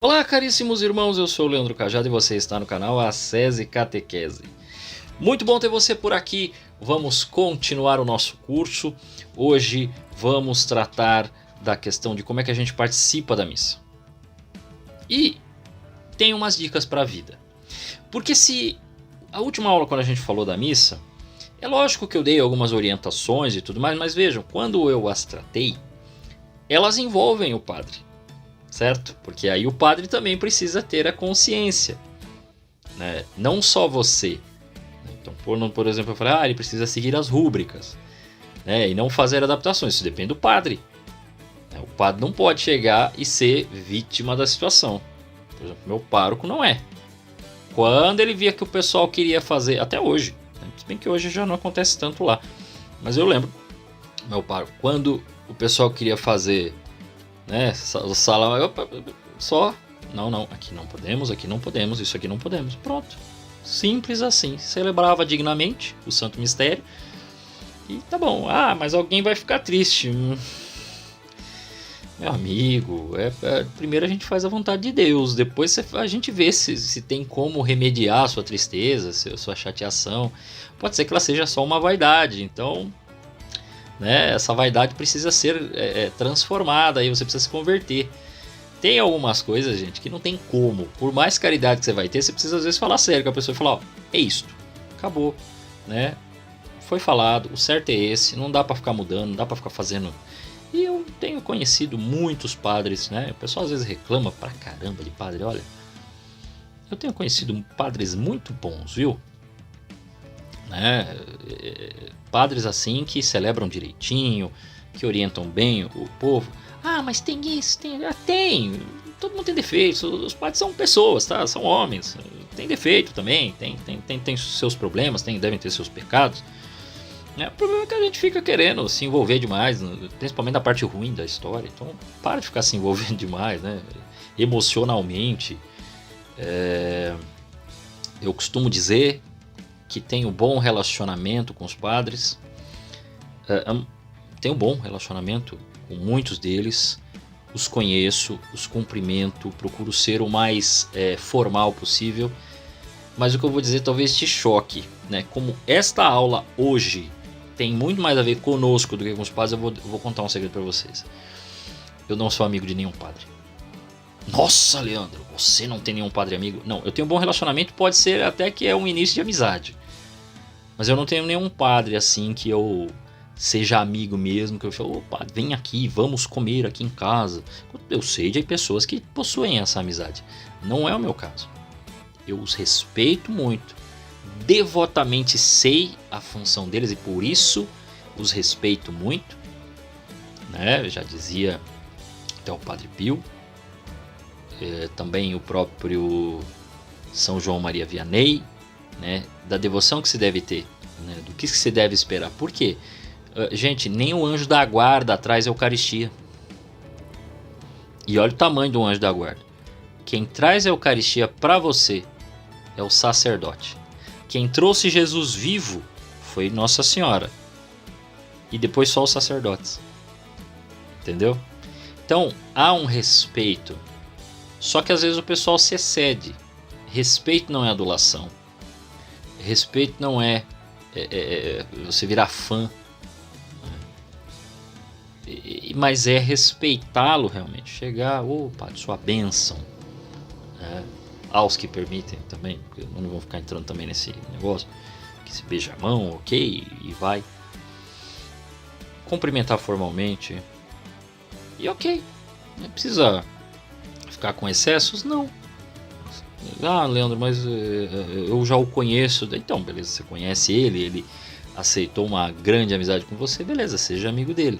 Olá, caríssimos irmãos, eu sou o Leandro Cajado e você está no canal Acese Catequese. Muito bom ter você por aqui, vamos continuar o nosso curso. Hoje vamos tratar da questão de como é que a gente participa da missa. E tem umas dicas para a vida. Porque se a última aula quando a gente falou da missa, é lógico que eu dei algumas orientações e tudo mais, mas vejam, quando eu as tratei, elas envolvem o padre. Certo? Porque aí o padre também precisa ter a consciência, né? Não só você. Então, por exemplo, eu falei, ele precisa seguir as rúbricas, né? E não fazer adaptações. Isso depende do padre. O padre não pode chegar e ser vítima da situação. Por exemplo, meu pároco não é. Quando ele via que o pessoal queria fazer, até hoje, né? Se bem que hoje já não acontece tanto lá, mas eu lembro, meu pároco, quando o pessoal queria fazer, né, o salão, só não, aqui não podemos, isso aqui não podemos, pronto, simples assim. Celebrava dignamente o Santo Mistério e tá bom. Mas alguém vai ficar triste. Meu amigo, primeiro a gente faz a vontade de Deus, depois a gente vê se tem como remediar a sua tristeza, sua chateação. Pode ser que ela seja só uma vaidade, então, né, essa vaidade precisa ser transformada, aí você precisa se converter. Tem algumas coisas, gente, que não tem como. Por mais caridade que você vai ter, você precisa às vezes falar sério com a pessoa e falar, é isto, acabou, né? Foi falado, o certo é esse, não dá pra ficar mudando, não dá pra ficar fazendo. E eu tenho conhecido muitos padres, né? O pessoal às vezes reclama pra caramba de padre, olha. Eu tenho conhecido padres muito bons, viu? Né? Padres assim que celebram direitinho, que orientam bem o povo. Mas tem isso, tem. Todo mundo tem defeitos. Os padres são pessoas, tá? São homens. Tem defeito também, tem seus problemas, devem ter seus pecados. O problema é que a gente fica querendo se envolver demais, principalmente na parte ruim da história. Então, para de ficar se envolvendo demais, né? Emocionalmente. Eu costumo dizer que tenho bom relacionamento com os padres. Tenho bom relacionamento com muitos deles. Os conheço, os cumprimento, procuro ser o mais formal possível. Mas o que eu vou dizer talvez te choque, né? Como esta aula hoje tem muito mais a ver conosco do que com os padres, eu vou contar um segredo para vocês. Eu não sou amigo de nenhum padre. Nossa, Leandro, você não tem nenhum padre amigo? Não, eu tenho um bom relacionamento, pode ser até que é um início de amizade. Mas eu não tenho nenhum padre assim que eu seja amigo mesmo, que eu falo, padre, vem aqui, vamos comer aqui em casa. Eu sei de pessoas que possuem essa amizade. Não é o meu caso. Eu os respeito muito. Devotamente sei a função deles e por isso os respeito muito, né? Já dizia até o Padre Pio, também o próprio São João Maria Vianney, né? Da devoção que se deve ter, né? Do que se deve esperar. Por quê? Gente, nem o anjo da guarda traz a Eucaristia. E olha o tamanho do anjo da guarda. Quem traz a Eucaristia para você é o sacerdote. Quem trouxe Jesus vivo foi Nossa Senhora. E depois só os sacerdotes. Entendeu? Então há um respeito. Só que às vezes o pessoal se excede. Respeito não é adulação. Respeito não é você virar fã. Mas é respeitá-lo realmente. Chegar, padre, sua bênção. Aos que permitem também, porque eu não vou ficar entrando também nesse negócio, que se beija a mão, ok, e vai. Cumprimentar formalmente. E ok, não precisa ficar com excessos, não. Leandro, mas eu já o conheço. Então, beleza, você conhece ele aceitou uma grande amizade com você, beleza, seja amigo dele.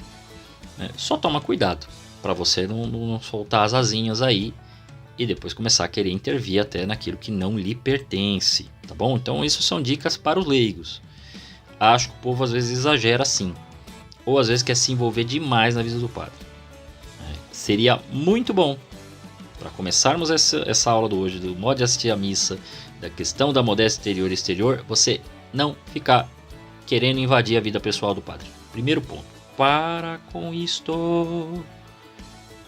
Só toma cuidado, para você não soltar as asinhas aí, e depois começar a querer intervir até naquilo que não lhe pertence, tá bom? Então isso são dicas para os leigos. Acho que o povo às vezes exagera sim, ou às vezes quer se envolver demais na vida do padre. Seria muito bom, para começarmos essa aula de hoje, do modo de assistir a missa, da questão da modéstia interior e exterior, você não ficar querendo invadir a vida pessoal do padre. Primeiro ponto, para com isto,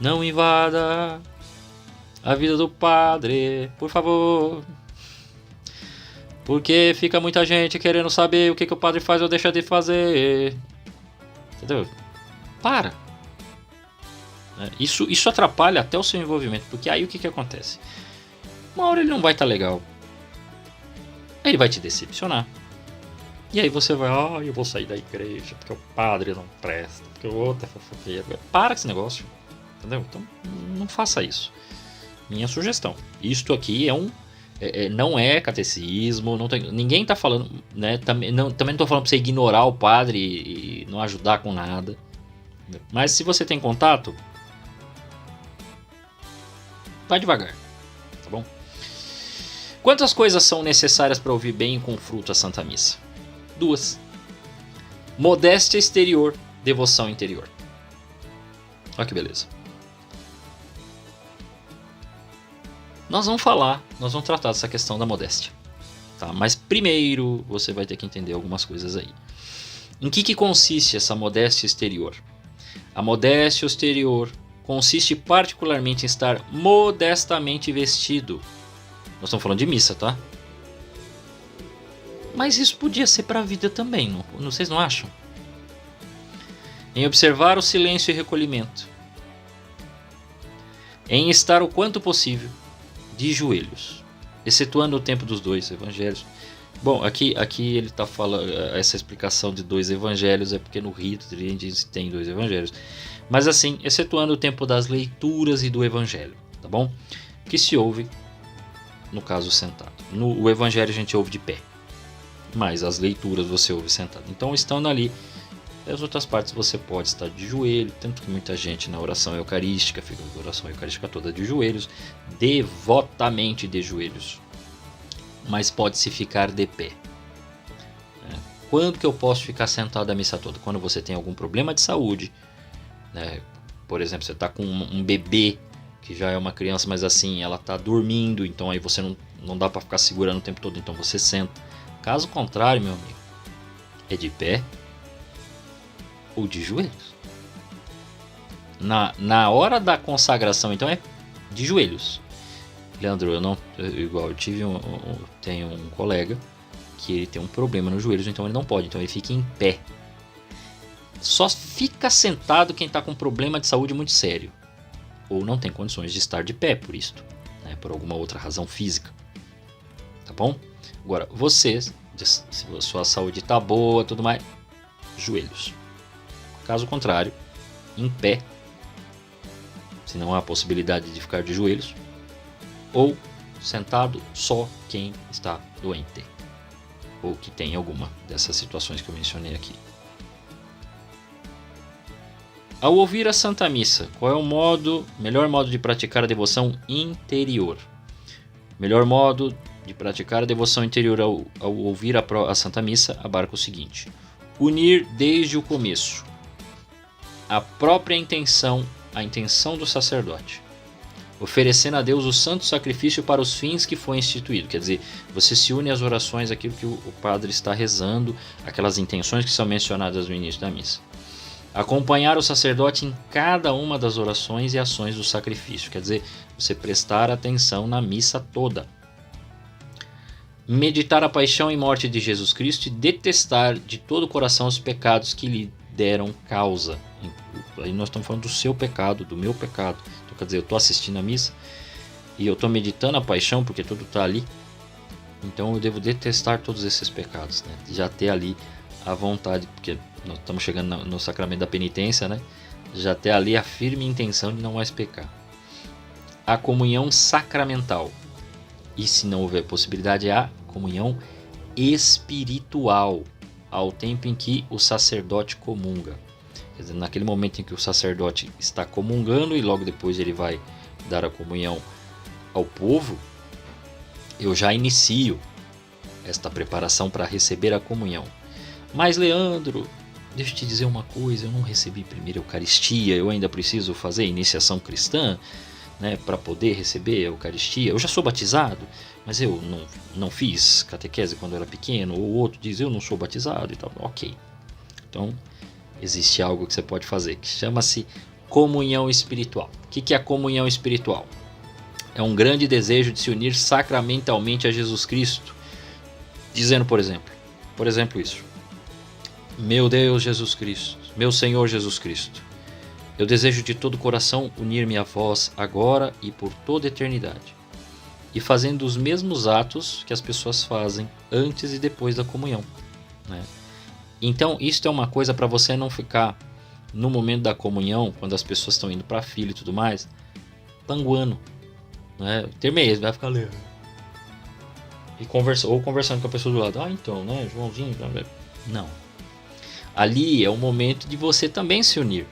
não invada. a vida do padre, por favor. Porque fica muita gente querendo saber o que o padre faz ou deixa de fazer. Entendeu? Para. Isso atrapalha até o seu envolvimento, porque aí o que acontece? Uma hora ele não vai estar legal. Aí ele vai te decepcionar. E aí você vai, eu vou sair da igreja, porque o padre não presta, porque o outro é fofoqueiro. Para com esse negócio. Entendeu? Então não faça isso. Minha sugestão. Isto aqui não é catecismo, ninguém está falando, né? Também não estou falando para você ignorar o padre e não ajudar com nada. Mas se você tem contato, vai devagar, tá bom? Quantas coisas são necessárias para ouvir bem e com fruto a Santa Missa? 2. Modéstia exterior, devoção interior. Olha que beleza. Nós vamos tratar dessa questão da modéstia. Tá? Mas primeiro você vai ter que entender algumas coisas aí. Em que consiste essa modéstia exterior? A modéstia exterior consiste particularmente em estar modestamente vestido. Nós estamos falando de missa, tá? Mas isso podia ser para a vida também, não? Vocês não acham? Em observar o silêncio e recolhimento. Em estar o quanto possível de joelhos, excetuando o tempo dos 2 evangelhos. Bom, aqui ele está falando, essa explicação de 2 evangelhos é porque no rito a gente tem 2 evangelhos. Mas assim, excetuando o tempo das leituras e do evangelho, tá bom? Que se ouve, no caso, sentado. O evangelho a gente ouve de pé, mas as leituras você ouve sentado. Então, estando ali, as outras partes você pode estar de joelho, tanto que muita gente na oração eucarística fica na oração eucarística toda de joelhos, devotamente de joelhos, mas pode-se ficar de pé. Quando que eu posso ficar sentado a missa toda? Quando você tem algum problema de saúde, né? Por exemplo, você está com um bebê que já é uma criança, mas assim, ela está dormindo, então aí você não dá para ficar segurando o tempo todo, então você senta. Caso contrário, meu amigo, é de pé ou de joelhos. Na hora da consagração, então, é de joelhos. Leandro, eu tenho um colega que ele tem um problema nos joelhos, então ele não pode, então ele fica em pé. Só fica sentado quem está com problema de saúde muito sério, ou não tem condições de estar de pé por isto, né, por alguma outra razão física, tá bom? Agora, vocês, se a sua saúde está boa, tudo mais, joelhos. Caso contrário, em pé, se não há possibilidade de ficar de joelhos, ou sentado só quem está doente, ou que tem alguma dessas situações que eu mencionei aqui. Ao ouvir a Santa Missa, qual é o melhor modo de praticar a devoção interior? O melhor modo de praticar a devoção interior ao ouvir a Santa Missa abarca o seguinte: unir desde o começo a própria intenção, a intenção do sacerdote, oferecendo a Deus o santo sacrifício para os fins que foi instituído. Quer dizer, você se une às orações, aquilo que o padre está rezando, aquelas intenções que são mencionadas no início da missa. Acompanhar o sacerdote em cada uma das orações e ações do sacrifício. Quer dizer, você prestar atenção na missa toda. Meditar a paixão e morte de Jesus Cristo e detestar de todo o coração os pecados que lhe deram causa. Aí nós estamos falando do seu pecado, do meu pecado. Então, quer dizer, eu estou assistindo a missa e eu estou meditando a paixão, porque tudo está ali. Então eu devo detestar todos esses pecados, né? Já ter ali a vontade, porque nós estamos chegando no sacramento da penitência, né? Já ter ali a firme intenção de não mais pecar. A comunhão sacramental. E se não houver possibilidade, a comunhão espiritual, ao tempo em que o sacerdote comunga. Quer dizer, naquele momento em que o sacerdote está comungando e logo depois ele vai dar a comunhão ao povo, eu já inicio esta preparação para receber a comunhão. Mas, Leandro, deixa eu te dizer uma coisa, eu não recebi primeiro a Eucaristia, eu ainda preciso fazer iniciação cristã, né, para poder receber a Eucaristia. Eu já sou batizado, mas eu não fiz catequese quando era pequeno, ou o outro diz, eu não sou batizado e tal. Ok, então existe algo que você pode fazer, que chama-se comunhão espiritual. O que é a comunhão espiritual? É um grande desejo de se unir sacramentalmente a Jesus Cristo, dizendo, por exemplo isso: meu Deus Jesus Cristo, meu Senhor Jesus Cristo, eu desejo de todo o coração unir-me a vós agora e por toda a eternidade, e fazendo os mesmos atos que as pessoas fazem antes e depois da comunhão, né? Então isso é uma coisa para você não ficar no momento da comunhão, quando as pessoas estão indo para a fila e tudo mais, panguando, né? Terminei, vai ficar ali e conversando com a pessoa do lado. Então, né, Joãozinho, não. Ali é o momento de você também se unir.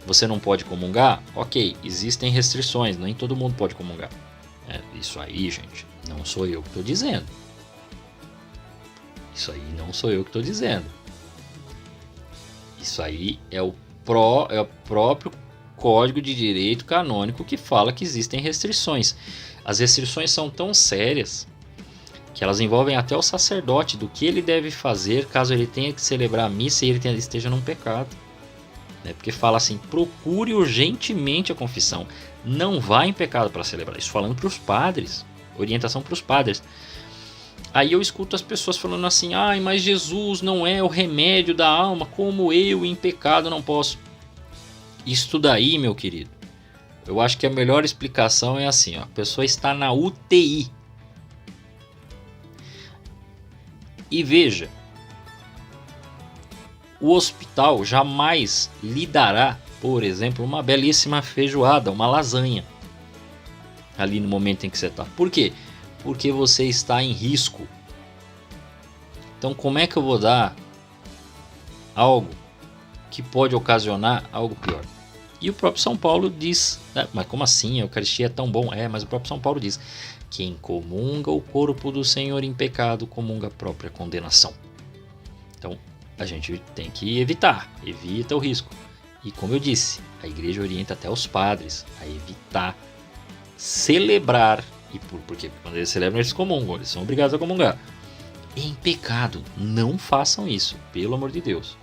Você não pode comungar? Ok, existem restrições, nem todo mundo pode comungar. Isso aí, gente, não sou eu que estou dizendo. Isso aí não sou eu que estou dizendo. Isso aí é o próprio Código de Direito Canônico que fala que existem restrições. As restrições são tão sérias que elas envolvem até o sacerdote, do que ele deve fazer caso ele tenha que celebrar a missa e ele esteja num pecado. Porque fala assim: procure urgentemente a confissão, não vá em pecado para celebrar. Isso falando para os padres, orientação para os padres. Aí eu escuto as pessoas falando assim: mas Jesus não é o remédio da alma, como eu em pecado não posso. Isso daí, meu querido, eu acho que a melhor explicação é assim: a pessoa está na UTI. E veja, o hospital jamais lhe dará, por exemplo, uma belíssima feijoada, uma lasanha, ali no momento em que você está. Por quê? Porque você está em risco. Então, como é que eu vou dar algo que pode ocasionar algo pior? E o próprio São Paulo diz, mas como assim? A Eucaristia é tão bom? Mas o próprio São Paulo diz: quem comunga o corpo do Senhor em pecado, comunga a própria condenação. Então, a gente tem que evita o risco. E como eu disse, a igreja orienta até os padres a evitar celebrar, porque quando eles celebram eles comungam, eles são obrigados a comungar em pecado. Não façam isso, pelo amor de Deus,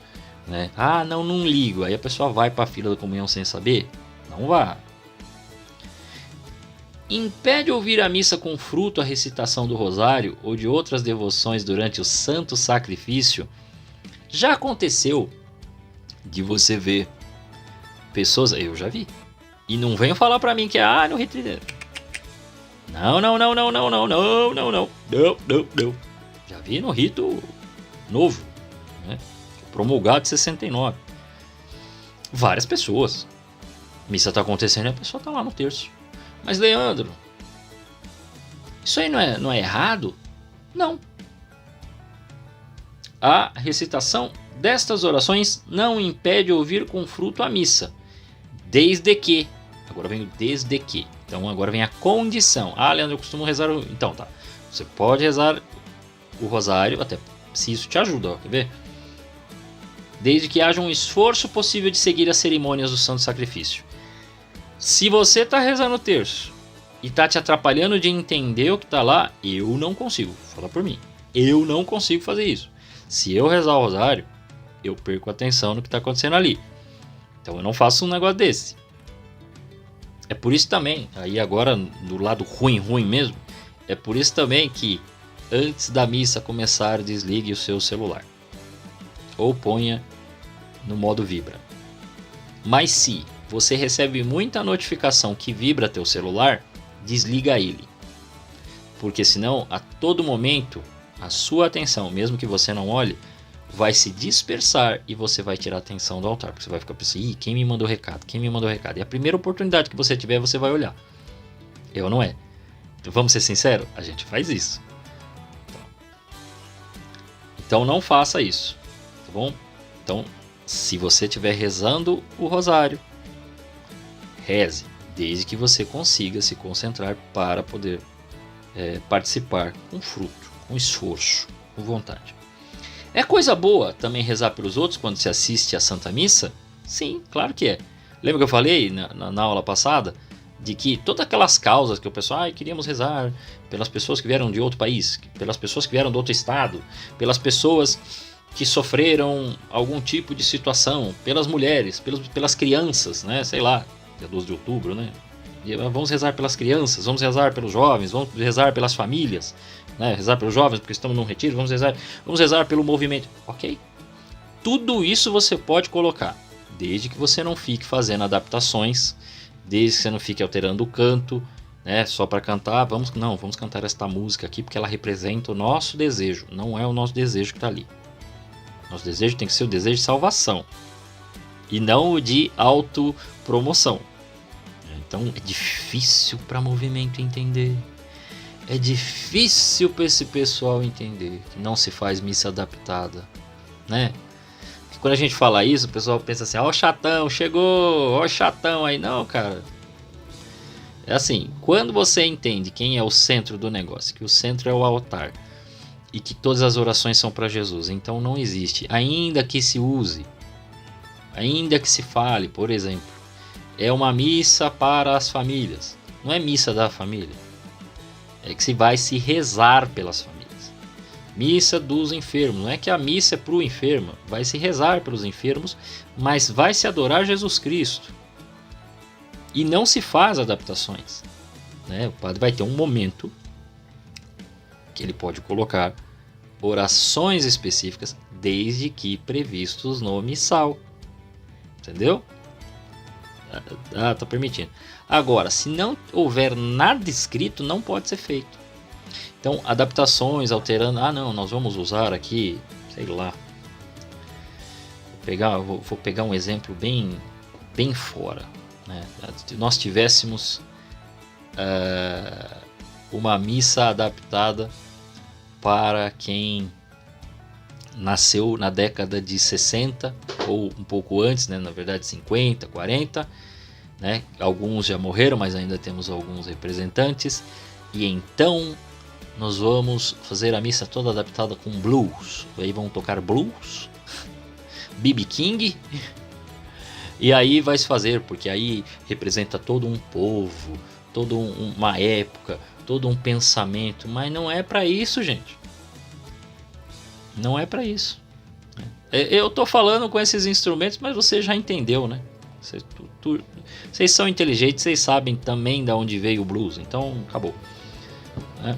né? Não ligo. Aí a pessoa vai para a fila da comunhão sem saber. Não vá. Impede ouvir a missa com fruto a recitação do rosário ou de outras devoções durante o santo sacrifício. Já aconteceu de você ver pessoas, eu já vi, e não venham falar para mim que no retrito. Não. Já vi no rito novo, né? Promulgado de 69. Várias pessoas. A missa está acontecendo e a pessoa está lá no terço. Mas, Leandro, isso aí não é errado? Não. A recitação destas orações não impede ouvir com fruto a missa, desde que. Agora vem o desde que. Então agora vem a condição. Leandro, eu costumo rezar. Então tá. Você pode rezar o rosário, até se isso te ajuda, quer ver? Desde que haja um esforço possível de seguir as cerimônias do santo sacrifício. Se você está rezando o terço e está te atrapalhando de entender o que está lá, eu não consigo. Fala por mim. Eu não consigo fazer isso. Se eu rezar o rosário, eu perco a atenção no que está acontecendo ali. Então eu não faço um negócio desse. É por isso também, aí agora do lado ruim mesmo, é por isso também que antes da missa começar, desligue o seu celular. Ou ponha no modo vibra. Mas se você recebe muita notificação que vibra teu celular, desliga ele. Porque senão, a todo momento, a sua atenção, mesmo que você não olhe, vai se dispersar e você vai tirar a atenção do altar. Porque você vai ficar pensando: quem me mandou recado? E a primeira oportunidade que você tiver, você vai olhar. Não é? Então, vamos ser sinceros? A gente faz isso. Então não faça isso. Tá bom? Então, se você estiver rezando o rosário, reze, desde que você consiga se concentrar para poder participar com fruto, com esforço, com vontade. É coisa boa também rezar pelos outros quando se assiste à Santa Missa? Sim, claro que é. Lembra que eu falei na aula passada de que todas aquelas causas que o pessoal queríamos rezar pelas pessoas que vieram de outro país, pelas pessoas que vieram de outro estado, pelas pessoas que sofreram algum tipo de situação, pelas mulheres, pelas crianças, né? Sei lá, dia 12 de outubro, né? Vamos rezar pelas crianças, vamos rezar pelos jovens, vamos rezar pelas famílias, né? Rezar pelos jovens porque estamos num retiro, vamos rezar pelo movimento. Ok? Tudo isso você pode colocar, desde que você não fique fazendo adaptações, desde que você não fique alterando o canto, né? Só para cantar, vamos cantar esta música aqui porque ela representa o nosso desejo, não é o nosso desejo que está ali. Nosso desejo tem que ser o desejo de salvação e não o de autopromoção. Então é difícil para movimento entender. É difícil para esse pessoal entender que não se faz missa adaptada, né? Porque quando a gente fala isso, o pessoal pensa assim: ó, o chatão, chegou, ó, o chatão aí. Não, cara. É assim, quando você entende quem é o centro do negócio, que o centro é o altar e que todas as orações são para Jesus, então não existe, ainda que se use, ainda que se fale, por exemplo, é uma missa para as famílias. Não é missa da família. É que se vai se rezar pelas famílias. Missa dos enfermos. Não é que a missa é para o enfermo. Vai se rezar pelos enfermos, mas vai se adorar Jesus Cristo. E não se faz adaptações, né? O padre vai ter um momento que ele pode colocar orações específicas, desde que previstos no missal. Entendeu? Tá permitindo. Agora, se não houver nada escrito, não pode ser feito. Então, adaptações, alterando. Não, nós vamos usar aqui, sei lá. Vou pegar um exemplo bem fora, né? Se nós tivéssemos uma missa adaptada para quem nasceu na década de 60 ou um pouco antes, né? Na verdade 50, 40, né? Alguns já morreram, mas ainda temos alguns representantes. E então nós vamos fazer a missa toda adaptada com blues. Aí vão tocar blues, B.B. King, e aí vai se fazer, porque aí representa todo um povo, toda uma época, todo um pensamento. Mas não é para isso, gente. Não é para isso. Eu tô falando com esses instrumentos, mas você já entendeu, né? Vocês são inteligentes, vocês sabem também de onde veio o blues. Então, acabou. Né?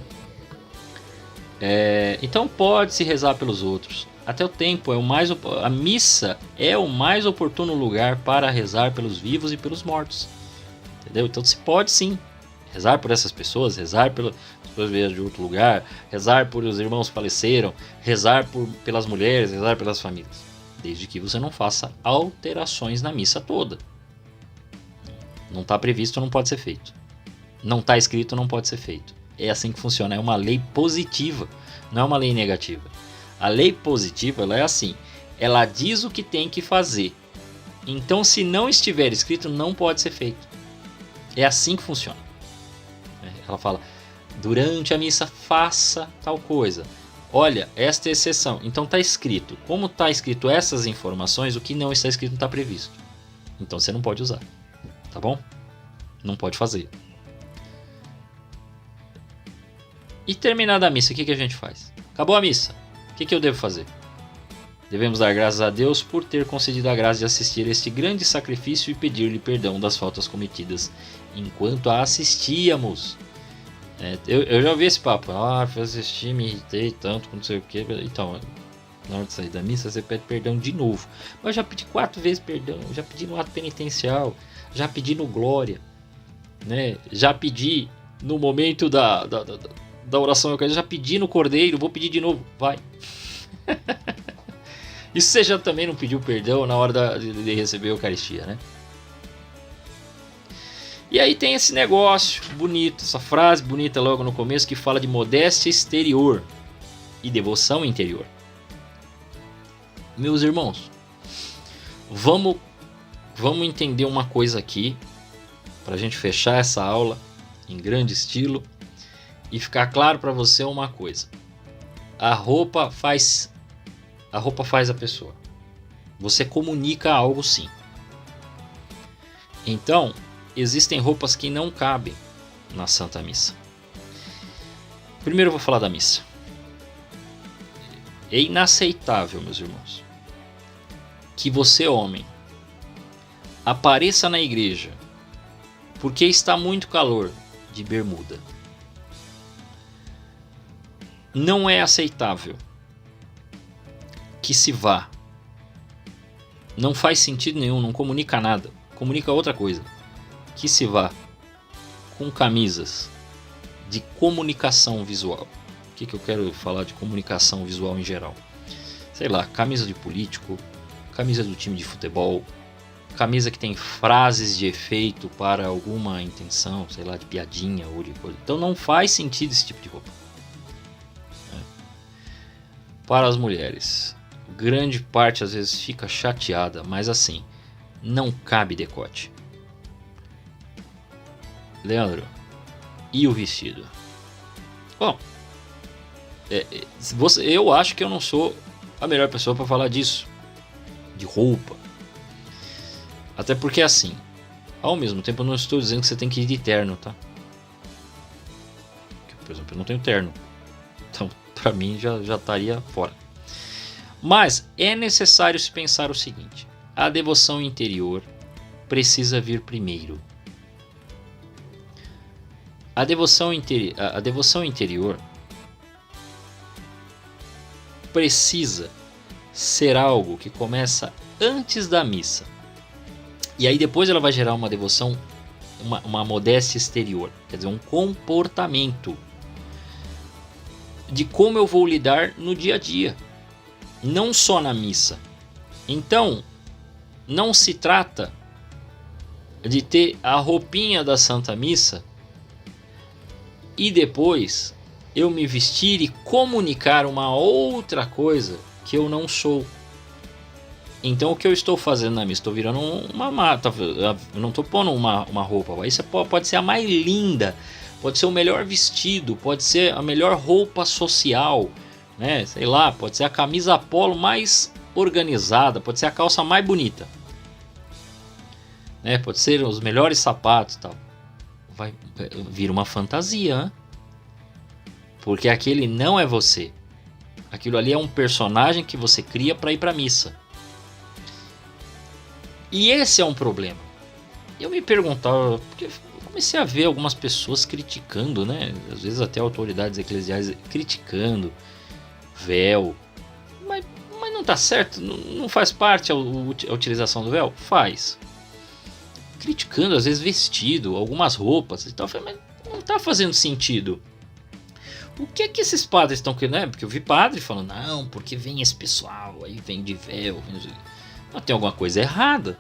Então pode se rezar pelos outros. Até o tempo a missa é o mais oportuno lugar para rezar pelos vivos e pelos mortos. Entendeu? Então se pode sim rezar por essas pessoas, rezar pelas pessoas de outro lugar, rezar por os irmãos que faleceram, rezar pelas mulheres, rezar pelas famílias, desde que você não faça alterações na missa toda. Não está previsto, não pode ser feito. Não está escrito, não pode ser feito. É assim que funciona, é uma lei positiva, não é uma lei negativa. A lei positiva, ela é assim, ela diz o que tem que fazer. Então, se não estiver escrito, não pode ser feito. É assim que funciona. Ela fala: durante a missa faça tal coisa. Olha, esta é a exceção. Então está escrito. Como está escrito essas informações, o que não está escrito não está previsto. Então você não pode usar. Tá bom? Não pode fazer. E terminada a missa, o que a gente faz? Acabou a missa. O que eu devo fazer? Devemos dar graças a Deus por ter concedido a graça de assistir a este grande sacrifício e pedir-lhe perdão das faltas cometidas enquanto a assistíamos. Eu já ouvi esse papo. Fui assistir, me irritei tanto, não sei o que. Então, na hora de sair da missa, você pede perdão de novo. Mas eu já pedi 4 vezes perdão. Já pedi no ato penitencial. Já pedi no glória. Né? Já pedi no momento da oração eucarística. Já pedi no cordeiro. Vou pedir de novo. Vai. E você já também não pediu perdão na hora de receber a Eucaristia, né? E aí tem esse negócio bonito, essa frase bonita logo no começo que fala de modéstia exterior e devoção interior. Meus irmãos, vamos entender uma coisa aqui para a gente fechar essa aula em grande estilo e ficar claro para você uma coisa. A roupa faz a pessoa. Você comunica algo sim. Então, existem roupas que não cabem na Santa Missa. Primeiro eu vou falar da missa. É inaceitável, meus irmãos, que você, homem, apareça na igreja porque está muito calor, de bermuda. Não é aceitável que se vá. Não faz sentido nenhum, não comunica nada. Comunica outra coisa. Que se vá com camisas de comunicação visual. O que eu quero falar de comunicação visual em geral? Sei lá, camisa de político, camisa do time de futebol, camisa que tem frases de efeito para alguma intenção, sei lá, de piadinha ou de coisa. Então não faz sentido esse tipo de roupa. Para as mulheres, grande parte às vezes fica chateada, mas assim, não cabe decote. Leandro, e o vestido? Bom, eu acho que eu não sou a melhor pessoa para falar disso, de roupa. Até porque assim, ao mesmo tempo eu não estou dizendo que você tem que ir de terno, tá? Porque, por exemplo, eu não tenho terno. Então, para mim já estaria fora. Mas é necessário se pensar o seguinte: a devoção interior precisa vir primeiro. A devoção interior precisa ser algo que começa antes da missa. E aí depois ela vai gerar uma devoção, uma modéstia exterior. Quer dizer, um comportamento de como eu vou lidar no dia a dia, não só na missa. Então, não se trata de ter a roupinha da Santa Missa e depois eu me vestir e comunicar uma outra coisa que eu não sou. Então o que eu estou fazendo na missa? Estou virando uma mata. Eu não estou pondo uma roupa. Isso pode ser a mais linda, pode ser o melhor vestido, pode ser a melhor roupa social, né? Sei lá, pode ser a camisa polo mais organizada, pode ser a calça mais bonita, né? Pode ser os melhores sapatos e tal. Vai vir uma fantasia, hein? Porque aquele não é você. Aquilo ali é um personagem que você cria para ir para a missa. E esse é um problema. Eu me perguntava, porque eu comecei a ver algumas pessoas criticando, né? Às vezes até autoridades eclesiais criticando véu. Mas não tá certo? Não faz parte a utilização do véu? Faz. Criticando, às vezes, vestido, algumas roupas e tal. Eu falei, mas não tá fazendo sentido. O que é que esses padres estão querendo? Né? Porque eu vi padre falando, não, porque vem esse pessoal, aí vem de véu. Mas tem alguma coisa errada.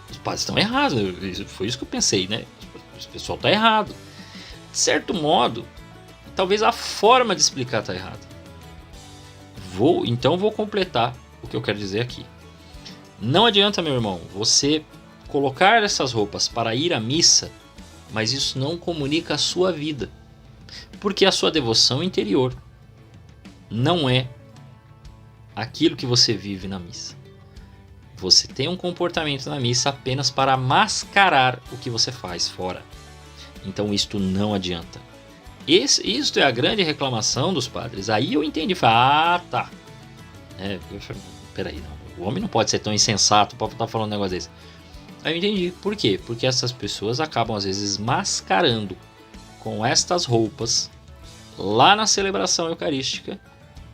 Os padres estão errados. Foi isso que eu pensei, né? Esse pessoal está errado. De certo modo, talvez a forma de explicar está errada. Então vou completar o que eu quero dizer aqui. Não adianta, meu irmão, você colocar essas roupas para ir à missa, mas isso não comunica a sua vida. Porque a sua devoção interior não é aquilo que você vive na missa. Você tem um comportamento na missa apenas para mascarar o que você faz fora. Então isto não adianta. Isto é a grande reclamação dos padres. Aí eu entendi. Falei, tá. Peraí, não. O homem não pode ser tão insensato para estar falando um negócio desse. Aí eu entendi. Por quê? Porque essas pessoas acabam às vezes mascarando com estas roupas lá na celebração eucarística,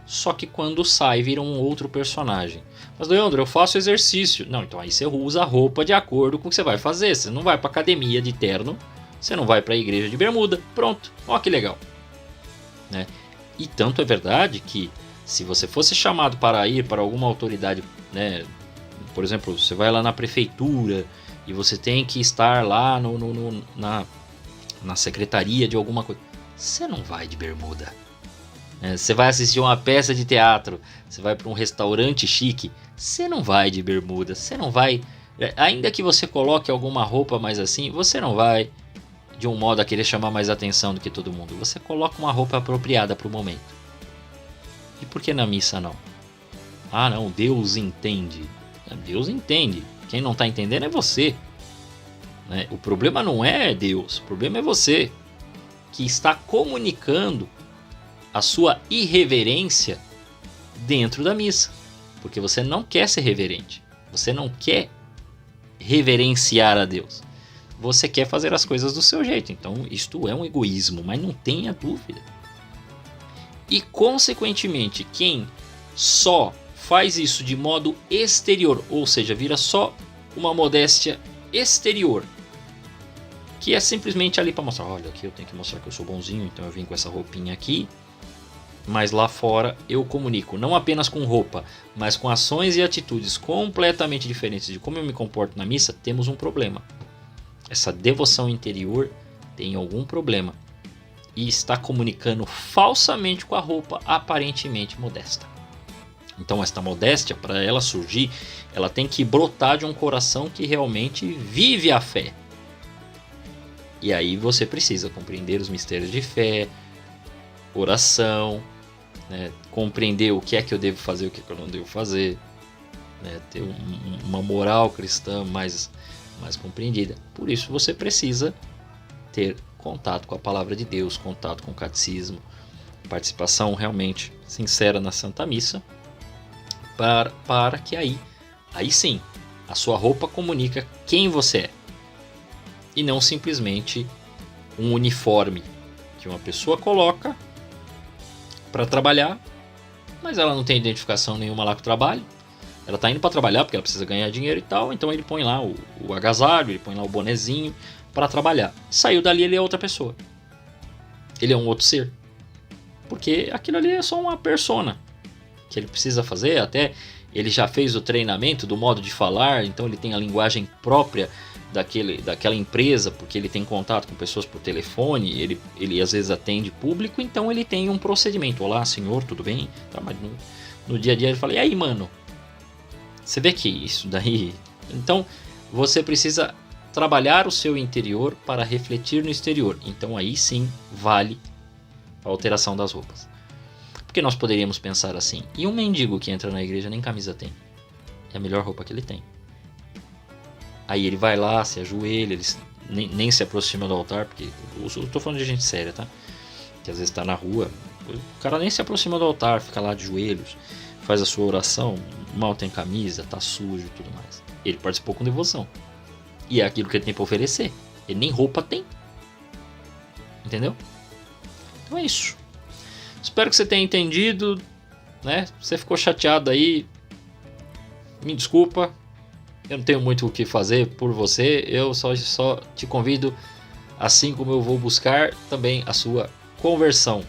só que quando sai vira um outro personagem. Mas Leandro, eu faço exercício. Não, então aí você usa a roupa de acordo com o que você vai fazer. Você não vai para academia de terno, você não vai para a igreja de bermuda, pronto, ó que legal, né? E tanto é verdade que se você fosse chamado para ir para alguma autoridade, né, por exemplo, você vai lá na prefeitura e você tem que estar lá na secretaria de alguma coisa, você não vai de bermuda. Você vai assistir uma peça de teatro, você vai para um restaurante chique, você não vai de bermuda, você não vai, ainda que você coloque alguma roupa mais assim, você não vai de um modo a querer chamar mais atenção do que todo mundo. Você coloca uma roupa apropriada para o momento. E por que na missa não? Ah não, Deus entende. Deus entende, quem não está entendendo é você, né? O problema não é Deus, o problema é você, que está comunicando a sua irreverência dentro da missa, porque você não quer ser reverente, você não quer reverenciar a Deus, você quer fazer as coisas do seu jeito. Então isto é um egoísmo, mas não tenha dúvida. E consequentemente, quem só faz isso de modo exterior, ou seja, vira só uma modéstia exterior, que é simplesmente ali para mostrar, olha, aqui eu tenho que mostrar que eu sou bonzinho, então eu vim com essa roupinha aqui, mas lá fora eu comunico, não apenas com roupa, mas com ações e atitudes completamente diferentes de como eu me comporto na missa. Temos um problema. Essa devoção interior tem algum problema e está comunicando falsamente com a roupa aparentemente modesta. Então esta modéstia, para ela surgir, ela tem que brotar de um coração que realmente vive a fé. E aí você precisa compreender os mistérios de fé, oração, né? Compreender o que é que eu devo fazer, o que é que eu não devo fazer, né? Ter uma moral cristã mais compreendida. Por isso você precisa ter contato com a palavra de Deus, contato com o catecismo, participação realmente sincera na Santa Missa, para que aí sim, a sua roupa comunica quem você é. E não simplesmente um uniforme que uma pessoa coloca para trabalhar, mas ela não tem identificação nenhuma lá com o trabalho. Ela está indo para trabalhar porque ela precisa ganhar dinheiro e tal, então ele põe lá o agasalho, ele põe lá o bonezinho para trabalhar. Saiu dali, ele é outra pessoa. Ele é um outro ser. Porque aquilo ali é só uma persona que ele precisa fazer. Até ele já fez o treinamento do modo de falar, então ele tem a linguagem própria daquela empresa, porque ele tem contato com pessoas por telefone, ele às vezes atende público, então ele tem um procedimento. Olá, senhor, tudo bem? Tá, mas no dia a dia ele fala, e aí, mano? Você vê que isso daí... Então, você precisa trabalhar o seu interior para refletir no exterior. Então, aí sim, vale a alteração das roupas. Porque nós poderíamos pensar assim, e um mendigo que entra na igreja nem camisa tem? É a melhor roupa que ele tem. Aí ele vai lá, se ajoelha, ele nem se aproxima do altar, porque eu estou falando de gente séria, tá? Que às vezes está na rua, o cara nem se aproxima do altar, fica lá de joelhos, faz a sua oração, mal tem camisa, tá sujo e tudo mais. Ele participou com devoção. E é aquilo que ele tem para oferecer. Ele nem roupa tem. Entendeu? Então é isso. Espero que você tenha entendido, né? Você ficou chateado aí, me desculpa. Eu não tenho muito o que fazer por você. Eu só te convido, assim como eu vou buscar também a sua conversão.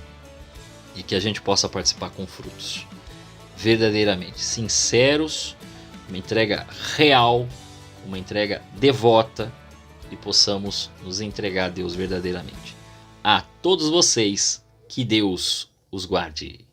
E que a gente possa participar com frutos verdadeiramente sinceros, uma entrega real, uma entrega devota, e possamos nos entregar a Deus verdadeiramente. A todos vocês, que Deus os guarde.